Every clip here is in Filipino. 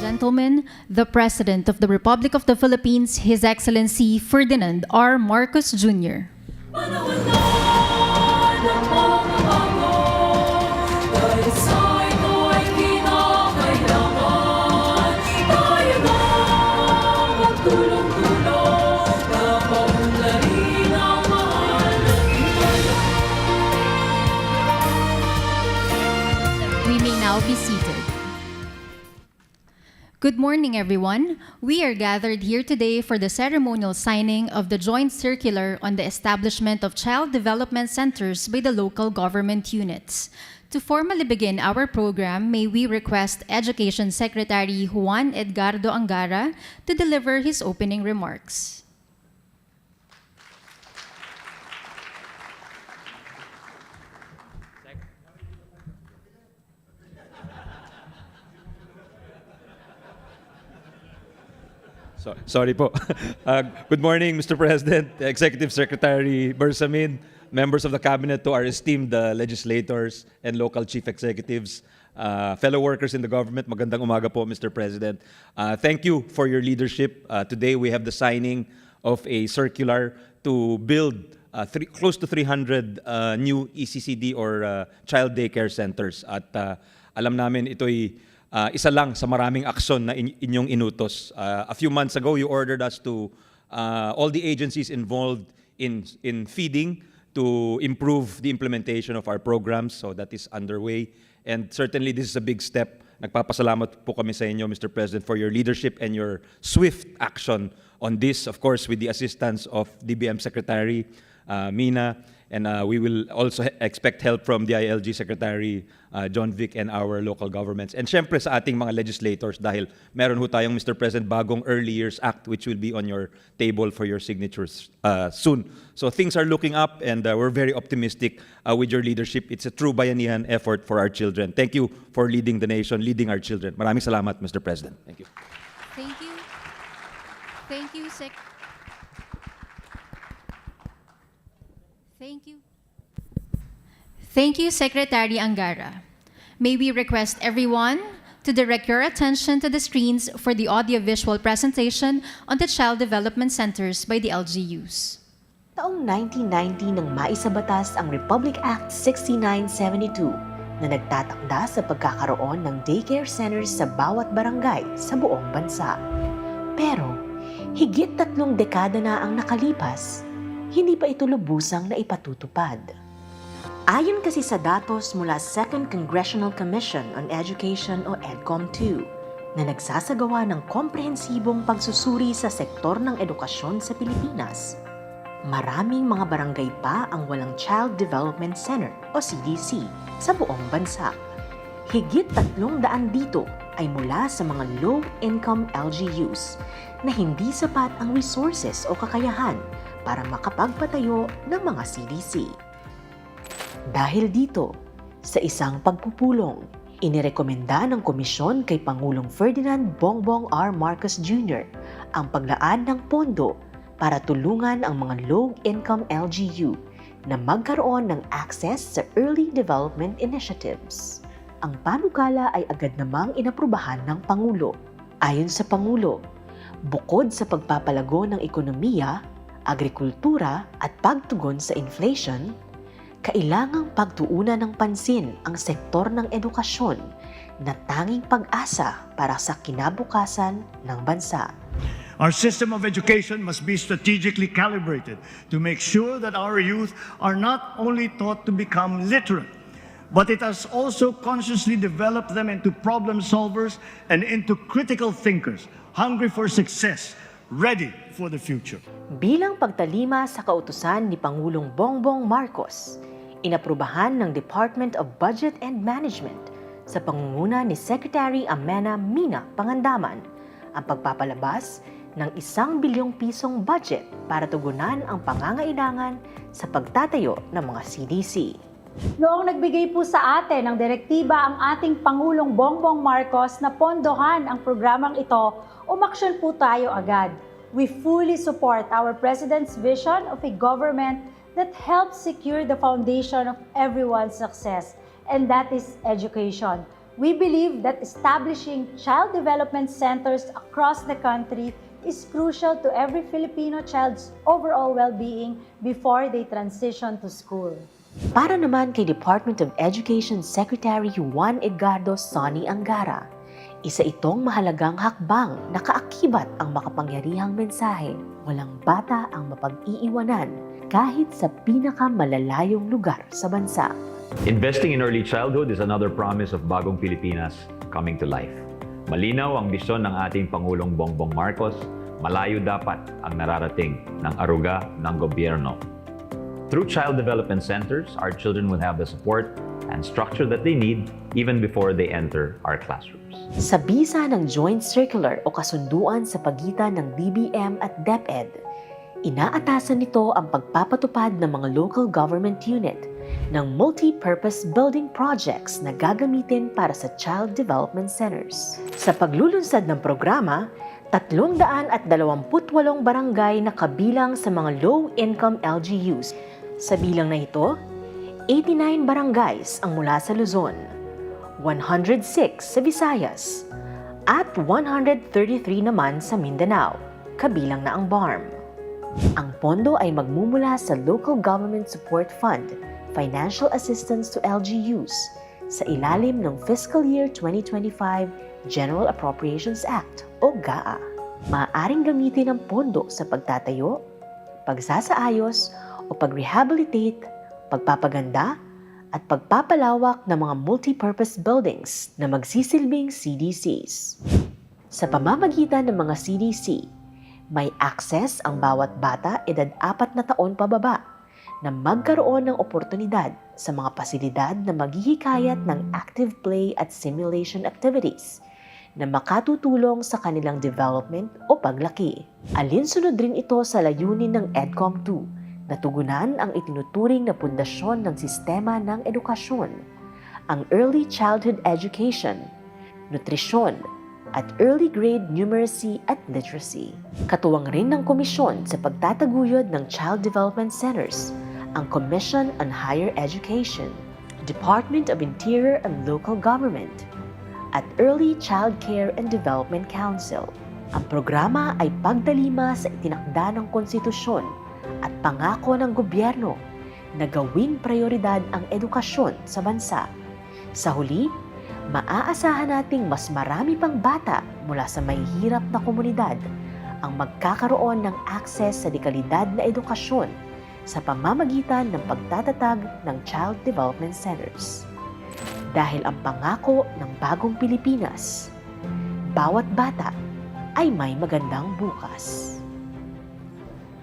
gentlemen, the President of the Republic of the Philippines, His Excellency Ferdinand R. Marcos Jr. We may now be seated. Good morning, everyone. We are gathered here today for the ceremonial signing of the Joint Circular on the establishment of Child Development Centers by the local government units. To formally begin our program, may we request Education Secretary Juan Edgardo Angara to deliver his opening remarks. Sorry po. Good morning, Mr. President, Executive Secretary Bersamin, members of the Cabinet, to our esteemed legislators and local chief executives, fellow workers in the government. Magandang umaga po, Mr. President. Thank you for your leadership. Today we have the signing of a circular to build close to 300 new ECCD or child daycare centers. At alam namin ito'y isa lang sa maraming aksyon na inyong inutos. A few months ago, you ordered us to, all the agencies involved in feeding to improve the implementation of our programs. So that is underway. And certainly this is a big step. Nagpapasalamat po kami sa inyo, Mr. President, for your leadership and your swift action on this, of course, with the assistance of DBM Secretary Mina. And we will also expect help from the ILG Secretary John Vic and our local governments. And syempre sa ating mga legislators dahil meron ho tayong, Mr. President, bagong Early Years Act which will be on your table for your signatures soon. So things are looking up and we're very optimistic with your leadership. It's a true bayanihan effort for our children. Thank you for leading the nation, leading our children. Maraming salamat, Mr. President. Thank you. Thank you. Thank you, Thank you, Secretary Angara. May we request everyone to direct your attention to the screens for the audiovisual presentation on the Child Development Centers by the LGUs. Taong 1990 nang maisabatas ang Republic Act 6972 na nagtatakda sa pagkakaroon ng daycare centers sa bawat barangay sa buong bansa. Pero, higit 3 dekada na ang nakalipas, hindi pa ito lubusang naipatutupad. Ayon kasi sa datos mula Second Congressional Commission on Education o EDCOM II na nagsasagawa ng komprehensibong pagsusuri sa sektor ng edukasyon sa Pilipinas, maraming mga barangay pa ang walang Child Development Center o CDC sa buong bansa. Higit 300 dito ay mula sa mga low-income LGUs na hindi sapat ang resources o kakayahan para makapagpatayo ng mga CDC. Dahil dito, sa isang pagpupulong, inirekomenda ng komisyon kay Pangulong Ferdinand Bongbong R. Marcos Jr. ang paglaan ng pondo para tulungan ang mga low-income LGU na magkaroon ng access sa early development initiatives. Ang panukala ay agad namang inaprubahan ng Pangulo. Ayon sa Pangulo, bukod sa pagpapalago ng ekonomiya, agrikultura at pagtugon sa inflation, kailangang pagtuunan ng pansin ang sektor ng edukasyon na tanging pag-asa para sa kinabukasan ng bansa. Our system of education must be strategically calibrated to make sure that our youth are not only taught to become literate, but it has also consciously developed them into problem solvers and into critical thinkers, hungry for success, ready for the future. Bilang pagtalima sa kautusan ni Pangulong Bongbong Marcos, inaprubahan ng Department of Budget and Management sa pangunguna ni Secretary Amena Mina Pangandaman ang pagpapalabas ng 1 bilyong pisong budget para tugunan ang pangangailangan sa pagtatayo ng mga CDC. Noong nagbigay po sa atin ng direktiba ang ating Pangulong Bongbong Marcos na pondohan ang programang ito, umaksyon po tayo agad. We fully support our President's vision of a government that helps secure the foundation of everyone's success, and that is education. We believe that establishing child development centers across the country is crucial to every Filipino child's overall well-being before they transition to school. Para naman kay Department of Education Secretary Juan Edgardo Sonny Angara, isa itong mahalagang hakbang na kaakibat ang makapangyarihang mensahe, walang bata ang mapag-iiwanan kahit sa pinakamalalayong lugar sa bansa. Investing in early childhood is another promise of Bagong Pilipinas coming to life. Malinaw ang bisyon ng ating Pangulong Bongbong Marcos, malayo dapat ang nararating ng aruga ng gobyerno. Through child development centers, our children will have the support and structure that they need even before they enter our classrooms. Sa bisa ng Joint Circular o kasunduan sa pagitan ng DBM at DepEd, inaatasan nito ang pagpapatupad ng mga local government unit ng multi-purpose building projects na gagamitin para sa child development centers. Sa paglulunsad ng programa, 328 barangay na kabilang sa mga low-income LGUs. Sa bilang na ito, 89 barangays ang mula sa Luzon, 106 sa Visayas, at 133 naman sa Mindanao, kabilang na ang BARM. Ang pondo ay magmumula sa Local Government Support Fund, Financial Assistance to LGUs, sa ilalim ng Fiscal Year 2025 General Appropriations Act o GAA. Maaaring gamitin ang pondo sa pagtatayo, pagsasaayos o pag-rehabilitate, pagpapaganda at pagpapalawak ng mga multi-purpose buildings na magsisilbing CDCs. Sa pamamagitan ng mga CDC, may access ang bawat bata edad 4 na taon pababa na magkaroon ng oportunidad sa mga pasilidad na maghihikayat ng active play at simulation activities na makatutulong sa kanilang development o paglaki. Alinsunod rin ito sa layunin ng EDCOM II na tugunan ang itinuturing na pundasyon ng sistema ng edukasyon, ang early childhood education, nutrisyon, at early grade numeracy at literacy. Katuwang rin ng komisyon sa pagtataguyod ng child development centers, ang Commission on Higher Education, Department of Interior and Local Government, at Early Child Care and Development Council. Ang programa ay pagdalima sa itinakda ng konstitusyon at pangako ng gobyerno na gawing prioridad ang edukasyon sa bansa. Sa huli, maaasahan nating mas marami pang bata mula sa mahihirap na komunidad ang magkakaroon ng akses sa dekalidad na edukasyon sa pamamagitan ng pagtatatag ng Child Development Centers. Dahil ang pangako ng Bagong Pilipinas, bawat bata ay may magandang bukas.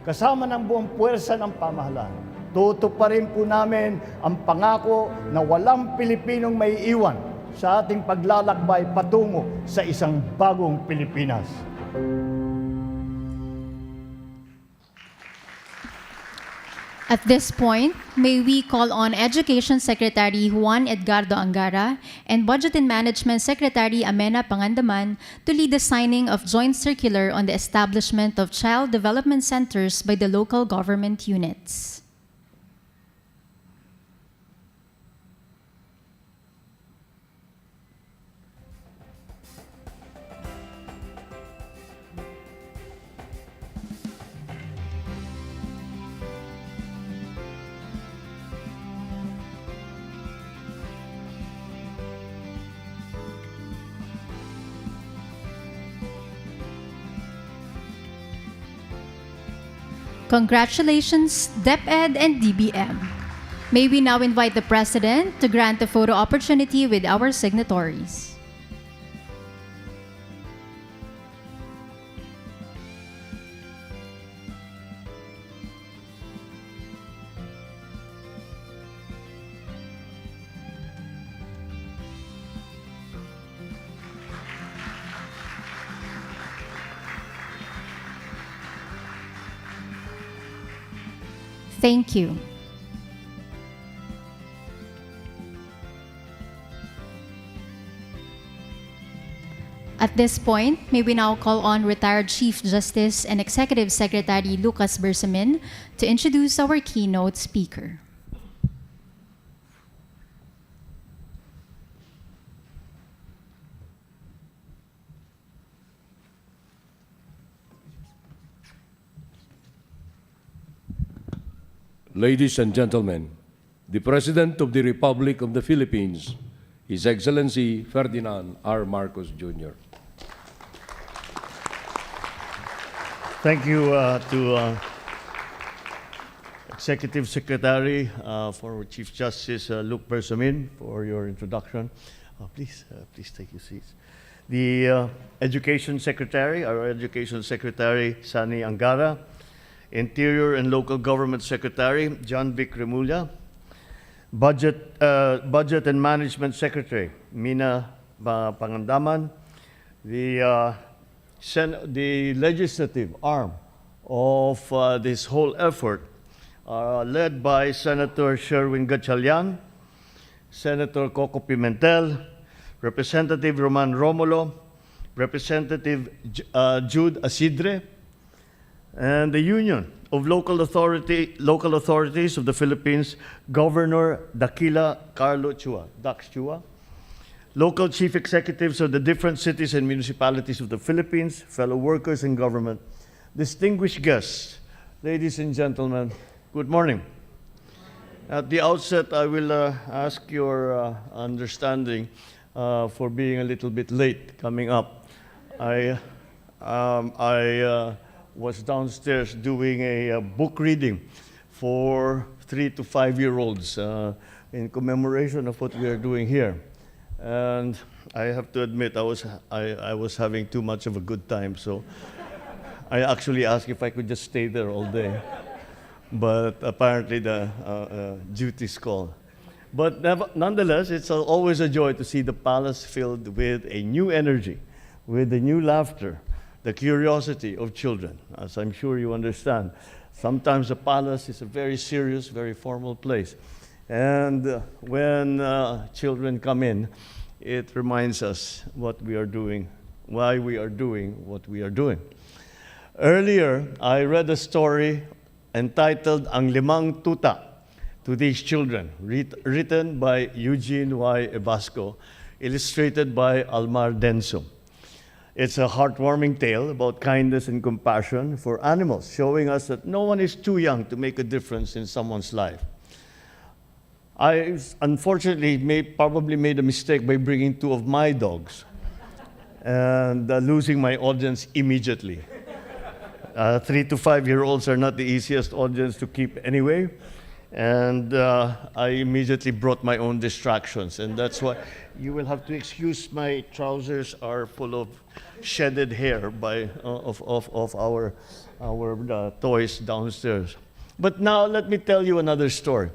Kasama ng buong puwersa ng pamahalaan, tutuparin po namin ang pangako na walang Pilipinong may iwan sa ating paglalakbay patungo sa isang bagong Pilipinas. At this point, may we call on Education Secretary Juan Edgardo Angara and Budget and Management Secretary Amena Pangandaman to lead the signing of joint circular on the establishment of child development centers by the local government units. Congratulations, DepEd and DBM. May we now invite the President to grant a photo opportunity with our signatories. Thank you. At this point, may we now call on retired Chief Justice and Executive Secretary Lucas Bersamin to introduce our keynote speaker. ladies and gentlemen, the President of the Republic of the Philippines, His Excellency Ferdinand R. Marcos Jr. Thank you to Executive Secretary, former Chief Justice Luke Bersamin, for your introduction. Please take your seats. The Education Secretary, our Education Secretary, Sani Angara, Interior and Local Government Secretary, John Vic Remulla, Budget and Management Secretary, Mina Pangandaman, the legislative arm of this whole effort, led by Senator Sherwin Gatchalian, Senator Coco Pimentel, Representative Roman Romulo, Representative Jude Asidre, and the Union of Local Authorities of the Philippines, Governor Dakila Carlo Chua, Dax Chua, local chief executives of the different cities and municipalities of the Philippines, fellow workers in government, distinguished guests, ladies and gentlemen, good morning. At the outset, I will ask your understanding for being a little bit late coming up. I was downstairs doing a book reading for 3 to 5 year olds in commemoration of what we are doing here. And I have to admit, I was having too much of a good time, so I actually asked if I could just stay there all day. But apparently the duties call. But nonetheless, it's always a joy to see the palace filled with a new energy, with a new laughter, the curiosity of children. As I'm sure you understand, sometimes the palace is a very serious, very formal place. And when children come in, it reminds us what we are doing, why we are doing what we are doing. Earlier, I read a story entitled Ang Limang Tuta to these children, written by Eugene Y. Ebasco, illustrated by Almar Denso. It's a heartwarming tale about kindness and compassion for animals, showing us that no one is too young to make a difference in someone's life. I unfortunately probably made a mistake by bringing 2 of my dogs and losing my audience immediately. 3 to 5 year olds are not the easiest audience to keep anyway. And I immediately brought my own distractions. And that's why you will have to excuse my trousers are full of shedded hair of our toys downstairs. But now let me tell you another story.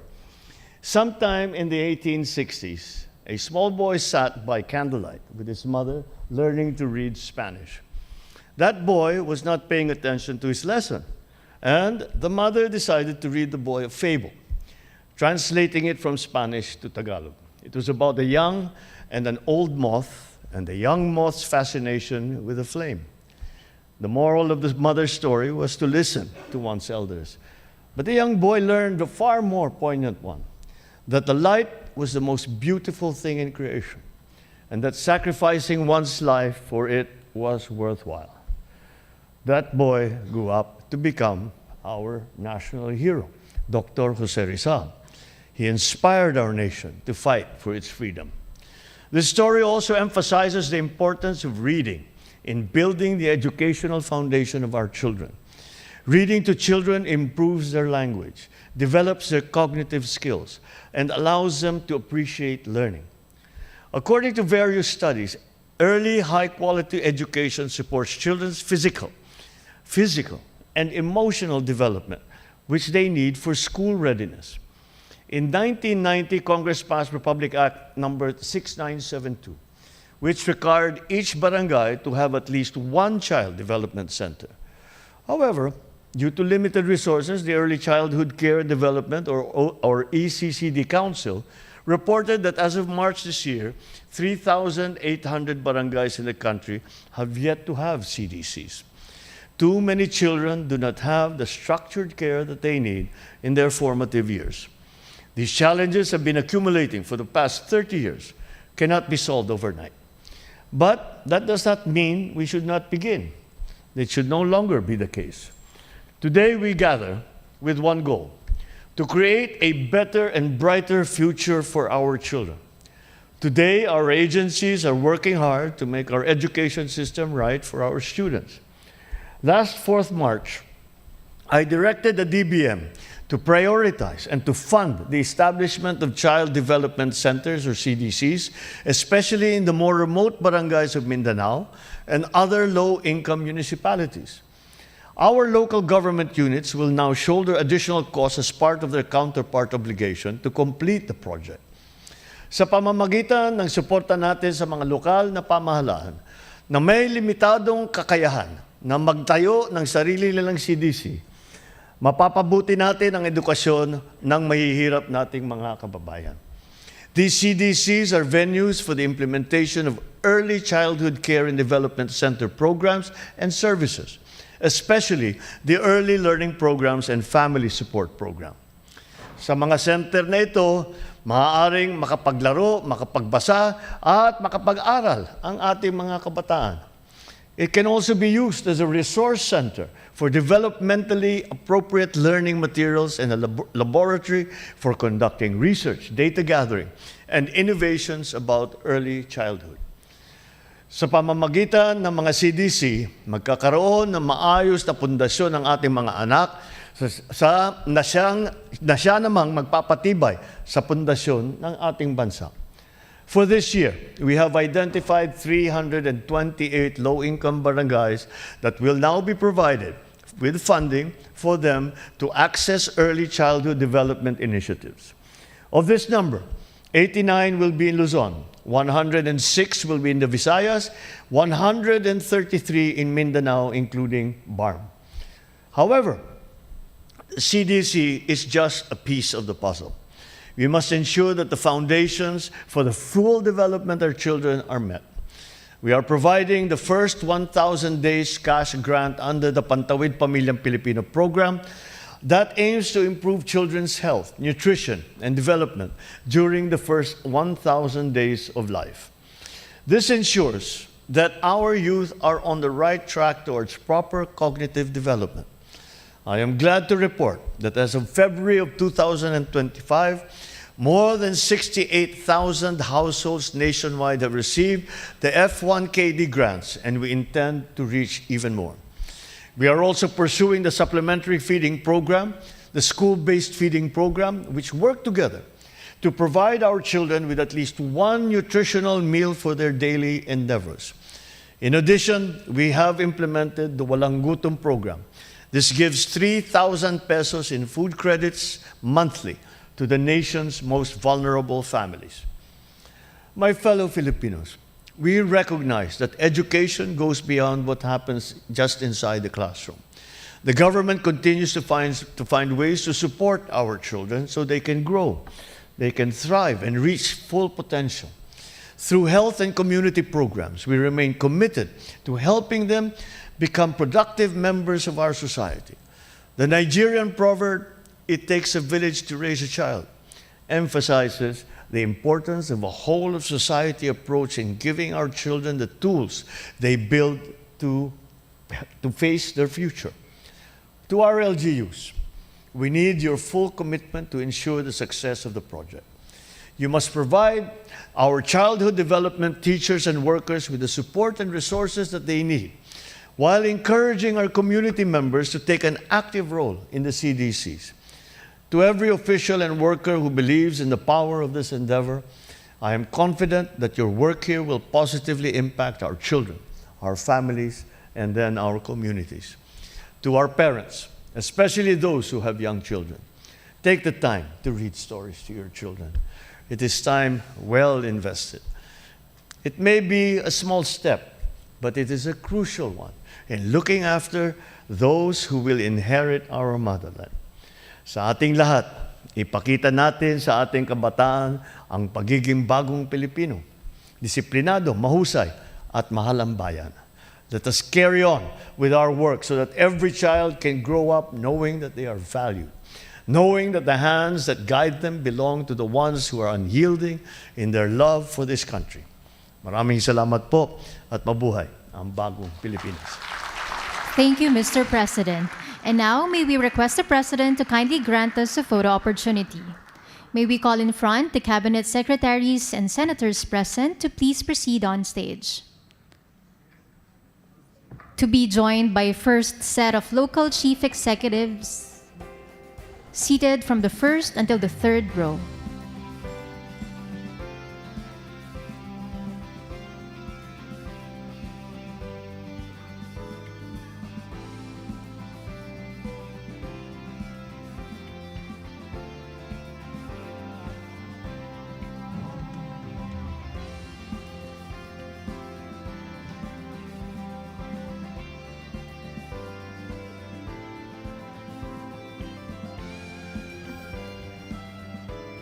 Sometime in the 1860s, a small boy sat by candlelight with his mother learning to read Spanish. That boy was not paying attention to his lesson, and the mother decided to read the boy a fable, translating it from Spanish to Tagalog. It was about a young and an old moth, and the young moth's fascination with a flame. The moral of the mother's story was to listen to one's elders. But the young boy learned a far more poignant one, that the light was the most beautiful thing in creation, and that sacrificing one's life for it was worthwhile. That boy grew up to become our national hero, Dr. Jose Rizal. He inspired our nation to fight for its freedom. This story also emphasizes the importance of reading in building the educational foundation of our children. Reading to children improves their language, develops their cognitive skills, and allows them to appreciate learning. According to various studies, early high-quality education supports children's physical, and emotional development, which they need for school readiness. In 1990, Congress passed Republic Act number 6972, which required each barangay to have at least one child development center. However, due to limited resources, the Early Childhood Care and Development, or ECCD Council, reported that as of March this year, 3,800 barangays in the country have yet to have CDCs. Too many children do not have the structured care that they need in their formative years. These challenges have been accumulating for the past 30 years, cannot be solved overnight. But that does not mean we should not begin. It should no longer be the case. Today we gather with one goal, to create a better and brighter future for our children. Today, our agencies are working hard to make our education system right for our students. Last 4th March, I directed the DBM to prioritize and to fund the establishment of Child Development Centers, or CDCs, especially in the more remote barangays of Mindanao and other low-income municipalities. Our local government units will now shoulder additional costs as part of their counterpart obligation to complete the project. Sa pamamagitan ng suporta natin sa mga lokal na pamahalaan na may limitadong kakayahan na magtayo ng sarili nilang CDC, mapapabuti natin ang edukasyon ng mahihirap nating mga kababayan. These CDCs are venues for the implementation of early childhood care and development center programs and services, especially the early learning programs and family support program. Sa mga center na ito, maaaring makapaglaro, makapagbasa, at makapag-aral ang ating mga kabataan. It can also be used as a resource center for developmentally appropriate learning materials and a laboratory for conducting research, data gathering, and innovations about early childhood. Sa pamamagitan ng mga CDC, magkakaroon ng maayos na pundasyon ng ating mga anak na siya namang magpapatibay sa pundasyon ng ating bansa. For this year, we have identified 328 low-income barangays that will now be provided with funding for them to access early childhood development initiatives. Of this number, 89 will be in Luzon, 106 will be in the Visayas, 133 in Mindanao, including BARM. However, CDC is just a piece of the puzzle. We must ensure that the foundations for the full development of our children are met. We are providing the first 1,000 days cash grant under the Pantawid Pamilyang Pilipino program that aims to improve children's health, nutrition, and development during the first 1,000 days of life. This ensures that our youth are on the right track towards proper cognitive development. I am glad to report that as of February of 2025, more than 68,000 households nationwide have received the F1KD grants, and we intend to reach even more. We are also pursuing the supplementary feeding program, the school-based feeding program, which work together to provide our children with at least one nutritional meal for their daily endeavors. In addition, we have implemented the Walang Gutom program. This gives 3,000 pesos in food credits monthly to the nation's most vulnerable families. My fellow Filipinos, we recognize that education goes beyond what happens just inside the classroom. The government continues to find ways to support our children so they can grow, they can thrive, and reach full potential. Through health and community programs, we remain committed to helping them become productive members of our society. The Nigerian proverb, "It takes a village to raise a child," emphasizes the importance of a whole of society approach in giving our children the tools they build to face their future. To our LGUs, we need your full commitment to ensure the success of the project. You must provide our childhood development teachers and workers with the support and resources that they need, while encouraging our community members to take an active role in the CDCs. To every official and worker who believes in the power of this endeavor, I am confident that your work here will positively impact our children, our families, and then our communities. To our parents, especially those who have young children, take the time to read stories to your children. It is time well invested. It may be a small step, but it is a crucial one in looking after those who will inherit our motherland. Sa ating lahat, ipakita natin sa ating kabataan ang pagiging bagong Pilipino, disiplinado, mahusay, at mahal ang bayan. Let us carry on with our work so that every child can grow up knowing that they are valued, knowing that the hands that guide them belong to the ones who are unyielding in their love for this country. Maraming salamat po at mabuhay ang bagong Pilipinas. Thank you, Mr. President. And now, may we request the President to kindly grant us a photo opportunity. May we call in front the Cabinet Secretaries and Senators present to please proceed on stage. To be joined by first set of local chief executives seated from the first until the third row.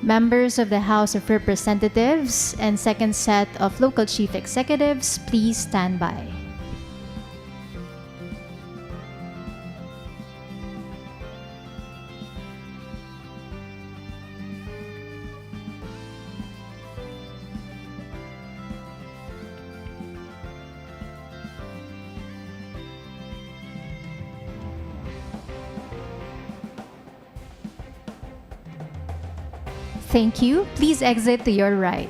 Members of the House of Representatives and second set of local chief executives, please stand by. Thank you. Please exit to your right.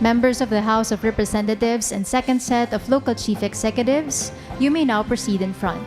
Members of the House of Representatives and second set of local chief executives, you may now proceed in front.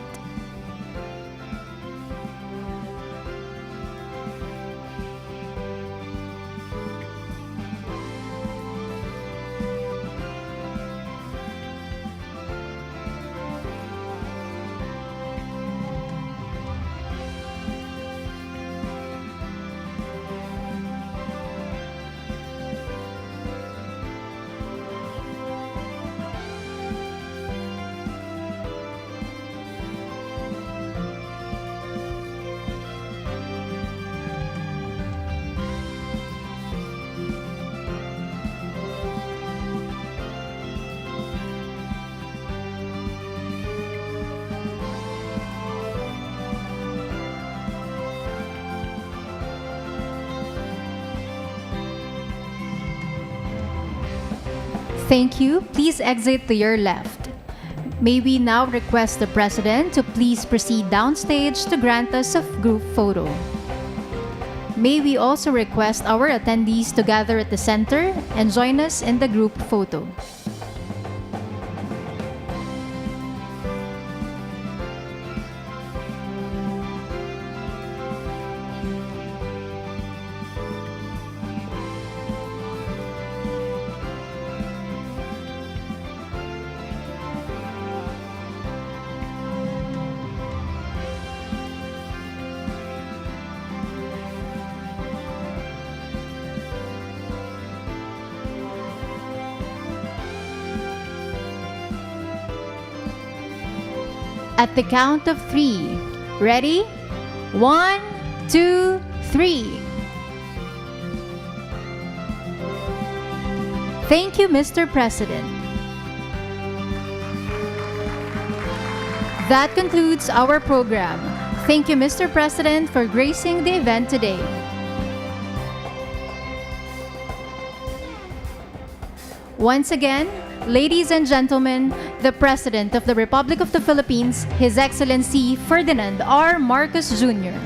Thank you. Please exit to your left. May we now request the President to please proceed downstage to grant us a group photo. May we also request our attendees to gather at the center and join us in the group photo. At the count of 3. Ready? 1, 2, 3. Thank you, Mr. President. That concludes our program. Thank you, Mr. President, for gracing the event today. Once again, ladies and gentlemen, the President of the Republic of the Philippines, His Excellency Ferdinand R. Marcos Jr.